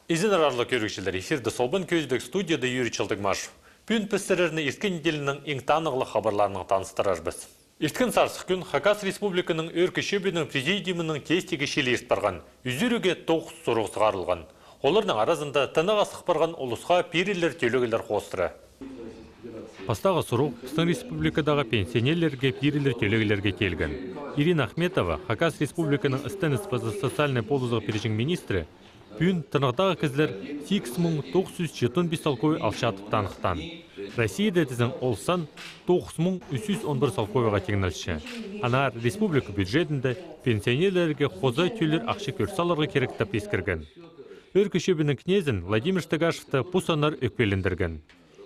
Изин арарлы көрікшілер эфирді солбын көздік студияда Юрий Чылдыгмаш. Пүн пістереріні ерткен елінің ең танығылы хабарларының таныстырар біз. Ерткен сарсық күн Хакас Республиканың өркі шөбінің президиумының тестегі шелі ерт барған, үзіруге 9 сұрық сығарылған. Олардың аразында тыныға сық барған ұлысқа перелер төлөгілер қостыры. Пастағы сұрық Пыстың республикадағы пенсионерлерге перелер төлөгілерге келген. Ирина Ахметова, Хакас Республиканың істен іспазы социальный полузық пережің министрі, Пүн тынығдағы кізлер 8975 салковы алшатып танықтан. Россияда дізін олсан 9311 салковыға тегінілші. Анар республика бюджетінде пенсионерлерге қоза түйілер ақшы көрсаларға керектіп ескірген. Өркі шөбінің кнезін Владимир Штыгашевті пұсанар өкпеліндірген.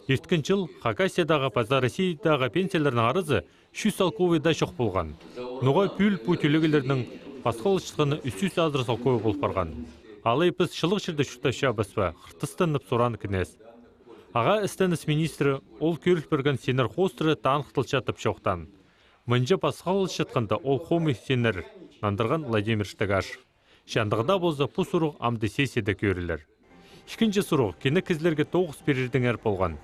Ерткін жыл Хакасиядағы паза Россиядағы пенсиялерінің арызы 100 салковыда шоқ болған. Ноға пүл пүтілігілерінің пасқалышқыны 300 азыр салковы болып барған. Алай біз шылық жерді шүрташа баспа, қыртыстанып соран кінес. Аға істеніс министрі ол көріл бірген сенер қостыры танықтылшатып шоқтан. Мұнжа пасқал шатқанда ол қомы сенер, нандырған Владимир Штыгашев. Шандығыда болза бұ сұруқ амды сеседі көрілер. Шкінші сұруқ кені кізлерге 9 перердің әр болған.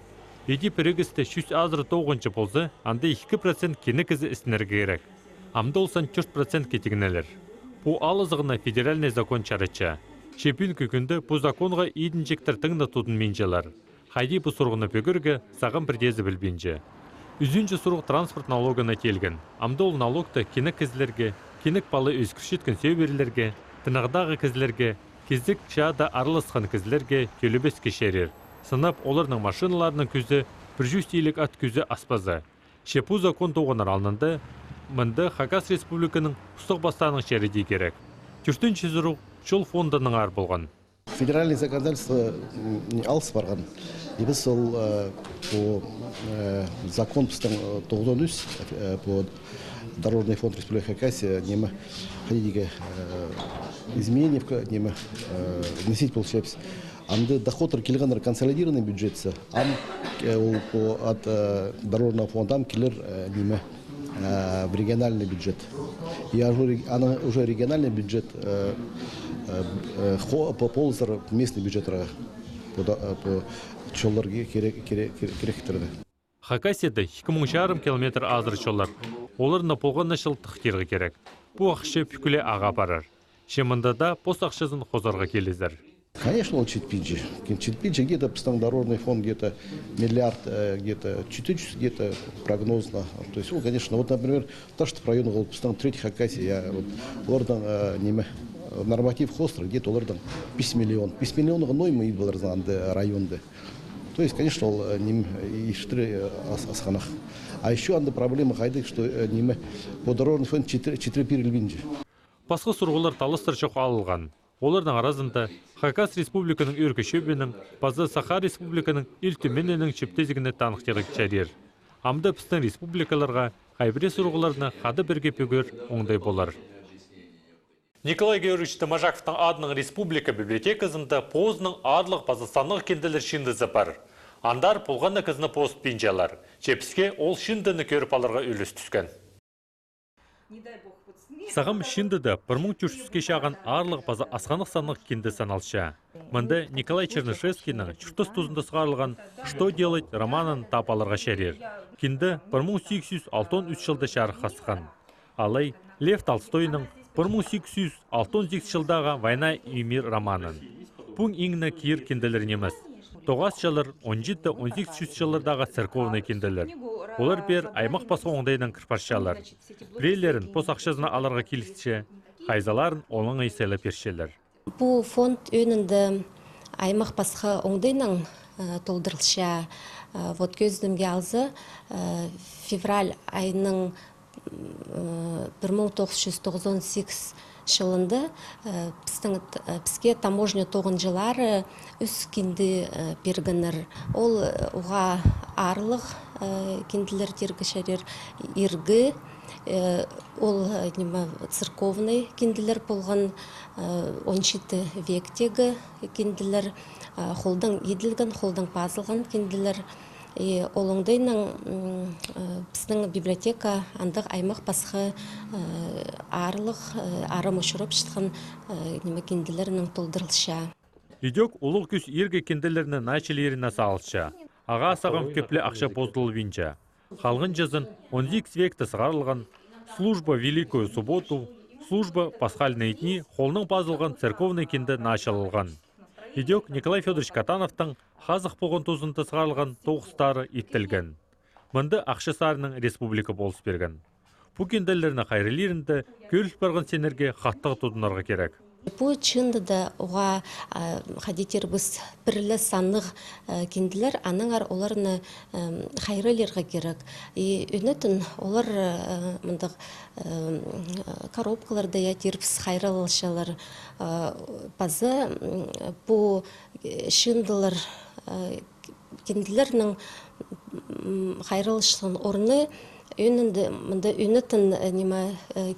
Еди перегісті 100 азыры 9-шы болзы, анда 2% кені кізі істінерге керек. Амды олсан 4% кетігінелер. Бұ алызығына федеральный закон чарыча. Шепін күкінді бұ законға идінжектір тыңда тұдын менжелер. Хайди бұ сұрғыны бөгірге сағын бірдезі білбенже. Үзінші сұрғы транспорт налогына келген. Амды ол налогты кенік кізлерге, кенік балы өзкіршеткен сөйберлерге, тынағдағы кізлерге, кездік шаада арылысқан кізлерге төлебес кешерер. Сынап оларының машиналарының күзі 100 ат күзі аспазы. Шепу закон тоғынар алынды, мұнды Хакас Республиканың ұстық бастарының шереде керек. Түртінші зұру жол фондының ар болған. Федеральный законодательство алыс барған. Біз сол по закон тоғдан үз, по Дорожный фонд Республики Хакасия немі ходидегі изменения вносить получается. Амды доходы келгендер консолидированный бюджетсы, от Дорожного фонда келер немі в региональный бюджет. Она уже региональный бюджет по ползар местный бюджет по чолларге керектерді. Хакасияда 2000 километр азыр чоллар. Оларына болғанна шылтық тергі керек. Бұл ақшы пүкіле аға барар. Шемында да пос ақшысын қозарға келезер. Конечно, он читпиджи. Читпиджи где-то дорожный фонд, где-то миллиард, где-то 400, где-то прогнозно. То есть, конечно, вот, например, то, что в районе Голубстан, 3 Хакасии, я Лордан, норматив хостра, где-то Лордан 5 миллионов. 5 миллионов ноймы и был районды. То есть, конечно, и 4 асханах. А еще одна проблема, что по дорожный фонд 4 перельбинджи. Басқы сұрғылар талыстыр шоқ алылған. Олардың аразында Хакас Республиканың өркі шөбінің, Пазы Саха Республиканың үлтіменінің шөптезігіне танықтырық чәрер. Амды пістің республикаларға, қайбіре сұрғыларына қады бірге пөгір оңдай болар. Николай Георгиевич Тимошаковтың адының республика библиотекасында позының арлық Пазастанлық кенделер шиндізі бар. Андар полғанна кізіні пост пенжалар. Чепіске ол шиндіні көріп аларға үліс түскен. Сағым шиндіді 1400-ке шаған арлық база асқанық санық кенді саналша. Мұнда Николай Чернышевскийның чүртіс тұзында сығарылған «Что делать» романын тапаларға шәрер. Кенді 1863 жылда шарық қасыған. Алай Лев Толстойның 1868 жылдағы «Война и мир» романын. Бұң еңіні кейір кенделер неміз. Тоғас жылыр 17-18 жылырдағы церковны кенделер. Олар бер аймақ басы оңдайдан кірпаршалар. Бірейлерін пос ақшазына аларға келістіше, қайзаларын олың айсайлы першелер. Бұл фонд өнінді аймақ басқа оңдайның толдырылша көздімге алзы февраль айының 1998 жылында бізге таможня тоғын жылары үс кенді бергінір. Ол оға арлық кенділер тергішерер ергі, ол церковный кенділер болған 17 вектегі кенділер, қолдың еділген, қолдың пазылған кенділер. Олыңдайның біздің библиотека андық аймақ басқы арлық арым ұшырып шытқан кенділерінің толдырылша. Идек улық күс ерге кенделеріне начелеріне сағылшы. Аға сағым көплі ақша поздылы винча. Халғын жазын 12 векті сығарылған служба Великую Субботу, служба пасхальные дни холның пазылған церковный кенді началылған. Идек Николай Федорович Катановтың қазық болған тозынты сығарылған тоғыстары иттілген. Мұнды ақшасарының республика болыс берген. Бұл кенделеріне қайрылерінді көріліп барған сенерге қаттығы тұдынарға керек. Бұл чынды да оға қадетер біз бірлі санық кенделер, аныңар оларыны қайрылерға керек. Үнетін олар мұндық коробкаларда терпіс қайрылышалар. Базы бұл шындылар кенделерінің қайрылышын орны үнетін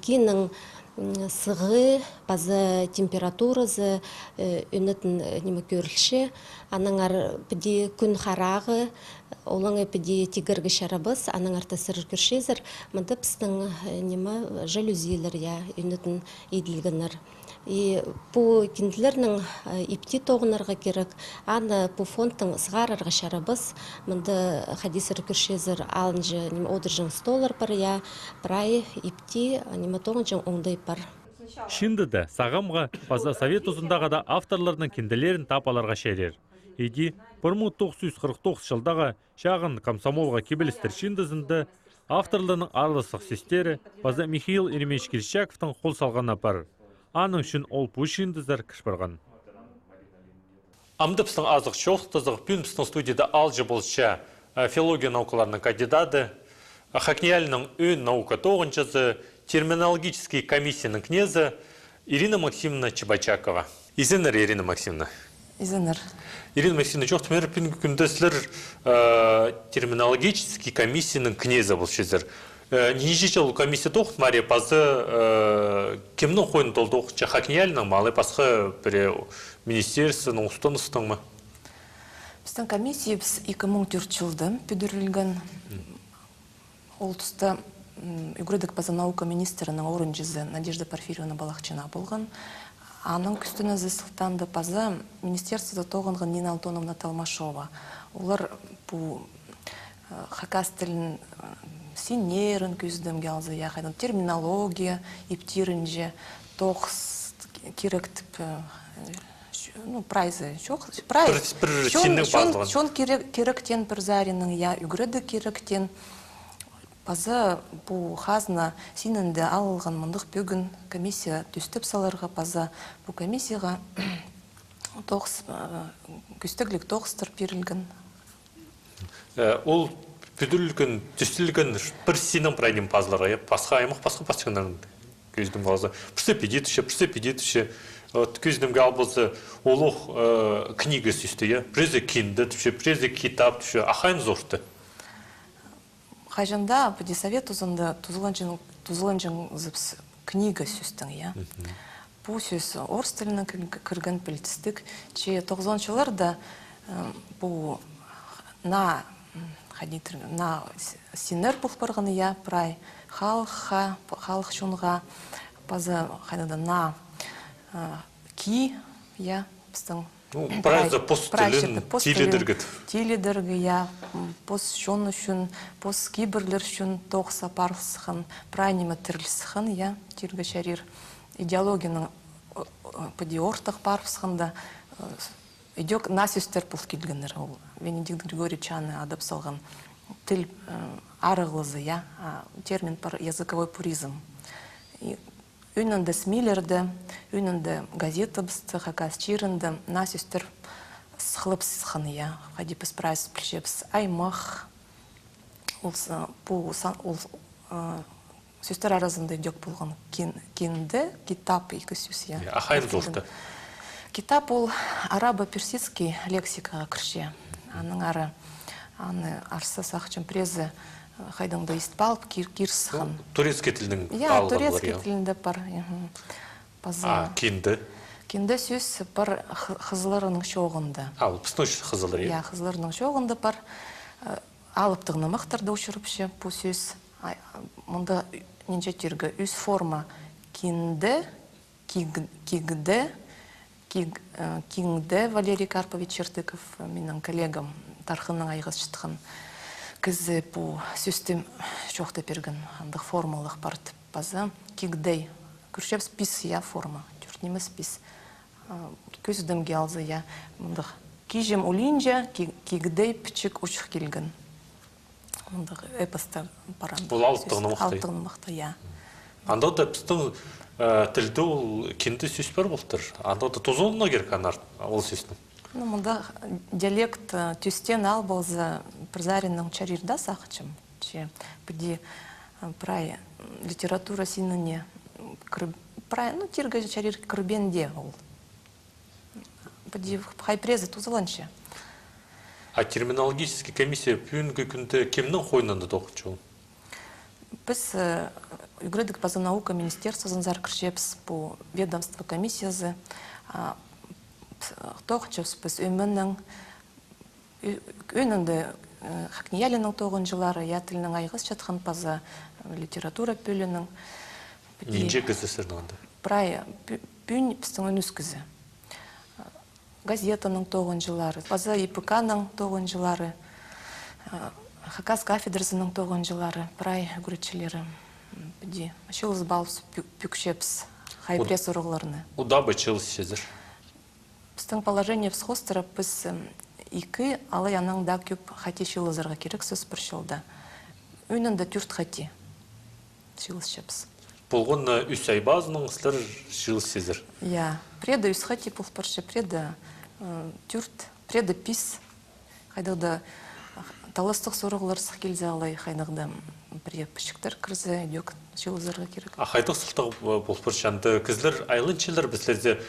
кейінің сығы, базы температурасы, үнетін көрілші, аныңар біде күн қарағы, олаңы біде тегіргі шарабыз, аныңар тасыр көршезір, мұнда пістің жалюзилер, үнетін еділгінір. Бұл кенделерінің ипти тоғынарға керек, аны бұл фондтың сығарарға шарабыз, мұнда қадесір көршезір алынжы одыржың столар бар, бірай ипти тоғын жың оңдай бар. Шындыды сағамға база совет ұзындағы да авторларының кенделерін тапаларға шерер. Еди 1949 жылдағы шағын комсомолға кебелістер шындызынды авторларының арлысық сестері база Михаил Еремеевич Крещаковтың қол салғаны бар. Аның үшін ол бұл шындыздар кішбірған. Амдыпстың азық шоқтызық пүнпстің студияда алжы болша филология наукаларының кандидаты, Хакнияльның өн наука тоғыншасы, терминологический комиссияның князы Ирина Максимовна Чебачакова. Изенер, Ирина Максимовна? Изенер. Ирина Максимовна, жоқ түмер күндесілер терминологический комиссияның князы бұл шезір. Нежі жыл комиссия тоқыт Мария пазы кемнің қойын толды оқытша Хакнияльның малы пасқы бірі министерствоның ұстаныстың ма? Біздің комиссия біз 2004 жылды бүдірілген ол тұста Үгірдік база наука министрінің орынжызы Надежда Порфирьевна Балахчина болған. Аның күстіні зысылтанды паза министерствода тоғынған Нина Антоновна Талмашова. Олар бұл хакас тілін синерін көздім gəlзі, яқайдан терминология, иптирінже, тоқс керектіп, прайзы, шон керектен бір зарының, үгірді керектен, паза бұл қазына сенінде алылған мұндық бүгін комиссия түстіп саларға паза бұл комиссияға күстіглік тоқстыр берілген. Ол бүділген, түстілген бір сенің прайдың пазларға, пасқа аймақ, пасқа пасчығынан көздім қалазы. Бірсе педетуші, көздімге албызы олық книга сүсті, презе кенді түші, презе китап түші, ақайын зорты. Қайжанда бұде совет ұзында тұзыланжың зыпс книга сүстің, Бұл сөз орыс тілінің кірген білтістік, 90-ларда бұл на сенер бұқпарғаны прай халық шонға база қайдада на ки біздің прайзы пост тілін теледіргі пост шон үшін пост кейбірлер үшін тоқса парсықын прайнемі тірлісіқын тергі шарир идеологияның пөде ортақ парсықында идек насюстер бұл келгендер. Венедикт Григорьевич адап салған тіл арығылызы, термин бар языковой пуризм. Үнінді смилерді, үнінді газета бісті, хакас чирінді, насюстер сықылып сықын, қадипіс прайс пілшепіс аймақ. Сөстер арасында идек болған кенді, китап екі сөз. Ақайын зорты. Китап ол арабо-персидский лексикаға кірше. Аның ары арсы сақчын презі қайдыңды истпалып кирсіған. Турецкий тілдің алғанлар. Турецкий тілінде бар. Кенді? Кенді сөз бар қызыларының шоғында. Ол пісті қызылар, Қызыларының шоғында бар. Алыптығыны мақтарды ұшырыпшы бұл сөз. Мұнда ненже тергі үз форма кенді, кигді, Кингде Валерий Карпович Чертыков, менің коллегам, тархының айғыз шытқын. Кізі по систем шоқты перген, андық формалық парт. База кингдей. Күршеп спис я форма. Тюртнемі спис. Көзідім гелзы я. Кижем улинжа, кингдей пчик учық келген. Эпоста паран. Бұл алтығыны мықты. Алтығыны мықты, я. Анда да біздің тілді ол кенді сөз бар болтыр. Анда да тозолына керек анар ол сөздің. Мұнда диалект түстен ал болза прзаринның чарирда сақычым. Біде прай литература синыне прай, тирга чарир кірбенде ол. Біде хайпрезы тузыланшы. А терминологический комиссия бүгінгі күнде кемнің қойнында тоқытшы ол? Біз үгредік база наука министерства занзар кіршепс по ведомство комиссиясы тоқытшыпс біз өміннің өнінді хакниялінің тоғын жылары я тілінің айғыз жатқан база литература бөлінің Нинже кізісірдің анда? Прай бүйін біздің өніз кізі. Газетаның тоғын жылары, база ИПК-ның тоғын жылары, Хакас кафедрасының тоғын жылары, прай үгіретшілері. Біде, шылыз балыс бүкшепс, хайпресс ұрығыларыны. Уда бачыл сезір? Біздің положение всхостыра біз икі, алы янның да көп хати шылызырға керек сөз бір шылда. Өнінді түрт хати шылыз шепс. Болғын үс айбазының сілер шыл сезір? Я, преда үс хати бұл паршы, преда түрт, преда пис, қайдағда талыстық сұрығылар сық келзе алай, қайдағда бір пішіктер кірзе, дөк шылызырға керек. Қайдық сылтық бұл паршанды кізлер айлыншылар біздерде,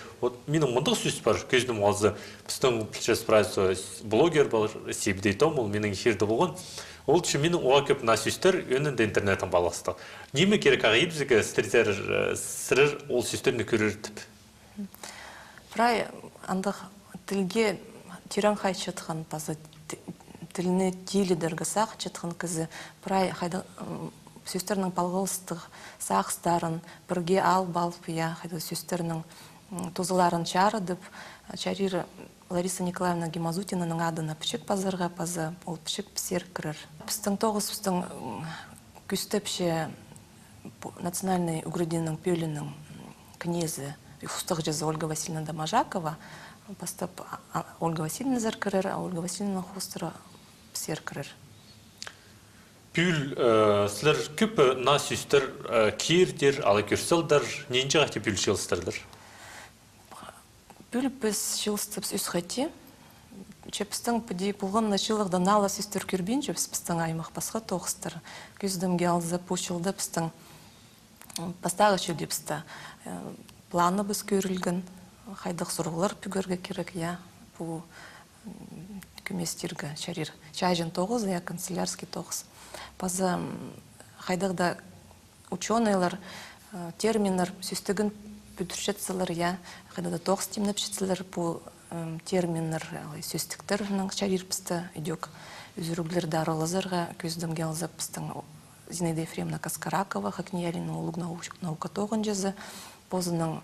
менің мұндық сөз бар, көзінің олзы, біздің пілчес прайсы блогер бар, себедей том, ол менің еферді болған. Ол үшін менің оға көп насүйістер өнінде интернетін баласты. Немі керек ағайып зігі сірір ол сөздеріне көрірдіп? Прай, андық тілге тиран қай чатқан пазы, тіліне теледергі сақ чатқан кізі, прай, сөздерінің балғылыстық сақстарын бірге ал-балып, сөздерінің тозыларын чарыдып, чариры Лариса Николаевна Гемазутинаның адына пішік пазарға пазы, ол пішік пісер кірір. Біздің тоғыз біздің күстепше национальный үгреденің пөлінің кнезі ұстық жазы Ольга Васильевна Дамажакова, бастап Ольга Васильевна зар кірір, а Ольга Васильевна хостыра пісер кірір. Пүл сілер көпі насүйістер кердер, алы көрсілдер, ненже ғақты пүл шелістірдір? Пүл біз шылыстыпс үс хати, чепстің пөдей бұлғынна шылығда нала сөстер көрбен жөпс біздің аймақ басқа тоғыстыр. Көздімге алзы пұшылды біздің бастағы шөлдепсті. Планы біз көрілген, қайдық сұрғылар пүгерге керек, бұл көместерге шарир. Чайжын тоғыз, канцелярский тоғыз. Базы қайдықда ученыйлар, терминар сөстігін бүдіршетсілер, қайдада тоғыз темнепшетсілер бұл терминар сөстіктерінің шарир пісті үйдек үзіріглерді аралызырға көздімге алзап пістің Зинаида Ефремовна Каскаракова, Хакниялінің олық наука тоғын жазы, бозының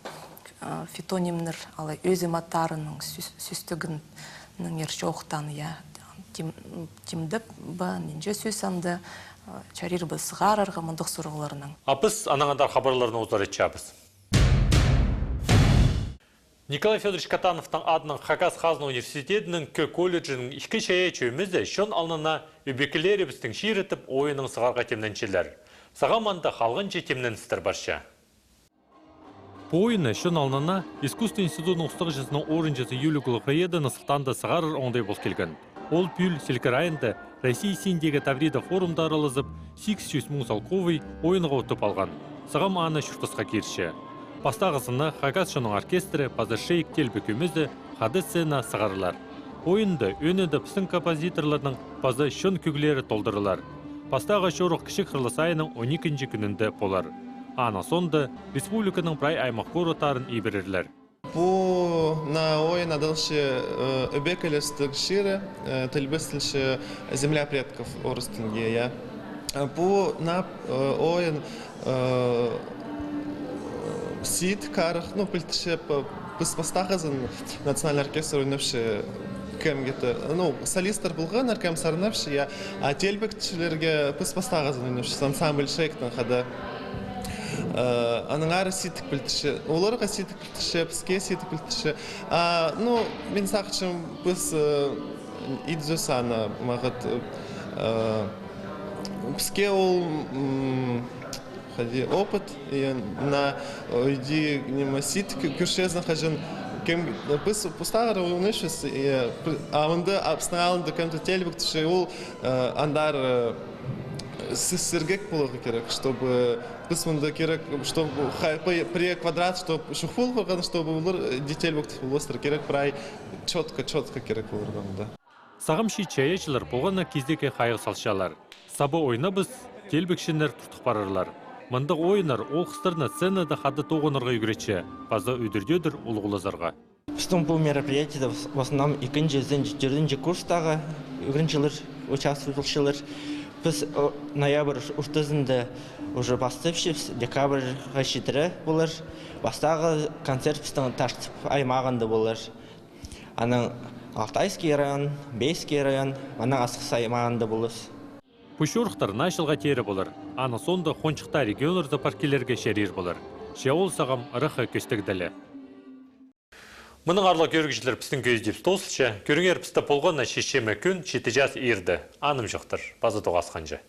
фитонимнер өзі матарының сөстігінің ерші оқтан темдіп ба, ненже сөйсанды чарир біз ғарарға мұндық сұрғыларының. Апыз анаңандар хабарларына ұзар етші Николай Федорович Катановтың адының Хакас Хазна университетінің кө колледжінің ішкі шая чөймізді шон алнына үбекілері біздің ширетіп ойының сығарға темненшілер. Сағаманда қалғын же темненістір барша. По ойыны шон алнына искусство институтының ұстығы жызының орынжысы Юлия Гулықайеда нысықтанды сығарыр оңдай бол келген. Ол пүл селкірайынды Россия сендегі Таврида форумда аралызып, 800 мың салковый ойынға өтіп алған. Сағам аны шүртісқа керші. Бастағысыны Хакас шоның оркестрі пазыршейік телбі көмізді қады сцена сығарылар. Ойынды өніді пісің композиторларының пазы шон күгілері толдырылар. Бастағы шорық кішік қырлысайының 12-ші күнінде болар. Ана сонды республиканың прай аймақ қорытарын ебірерлер. По на ойын адылшы өбекелестік ширы, тілбістілші земля предков орыстынге. По на ойын Сид карах, пыльтше пыстагызын национальный оркестр ойнапшы кем где-то, ну, солистер булган, аркем сарнапшы, я, а телбекчилерге пыстагызын ойнапшы, ансамбль шейктан хада. Аның ары ситик білтіші, оларға ситик білтіші, бізге ситик білтіші. Ну, мен сақчым біз идзөс ана мағыт бізге ол опыт, на ойди ситик күршезін қажын біз пустағыр ойнышыз, а онда абсналында кәмді телбектіші, ол андар сыргек болығы керек, чтобы біз мұнда керек, чтобы при квадрат, чтобы шухфул болған, чтобы олар детель боқты болыстыр керек, бірай четко керек болырғанда. Сағым ши-чаяшылар болғанна кездеке қайғы салшалар. Сабы ойна біз телбекшінер тұртық барарлар. Мұндық ойынар ол қыстырына сценада қады тоғынырға үгіретші, база өдірдедір ұлғылазарға. Біздің бұл мероприятиеде в основном екінші, жүрдінші курстағы үгіріншілер, участвовалшылар. Біз ноябрь ұртызында уже бастапшыз, декабрь ғашетірі болар. Бастағы концерт біздің таштып аймағында болар. Аның Алтайский район, Бейский район, аның Асқыс аймағында болар. Пұшырықтар нашылға тері болар. Аны сонда қоншықта регионларда паркелерге шерер болар. Шеол сағам ұрықы көстігділі. Мұның арлы көргішілер пістің көздеп столсылша, көріңер пісті болғанна шешеме күн жеті жас ерді. Аным жоқтыр, базы тоғасқанжа.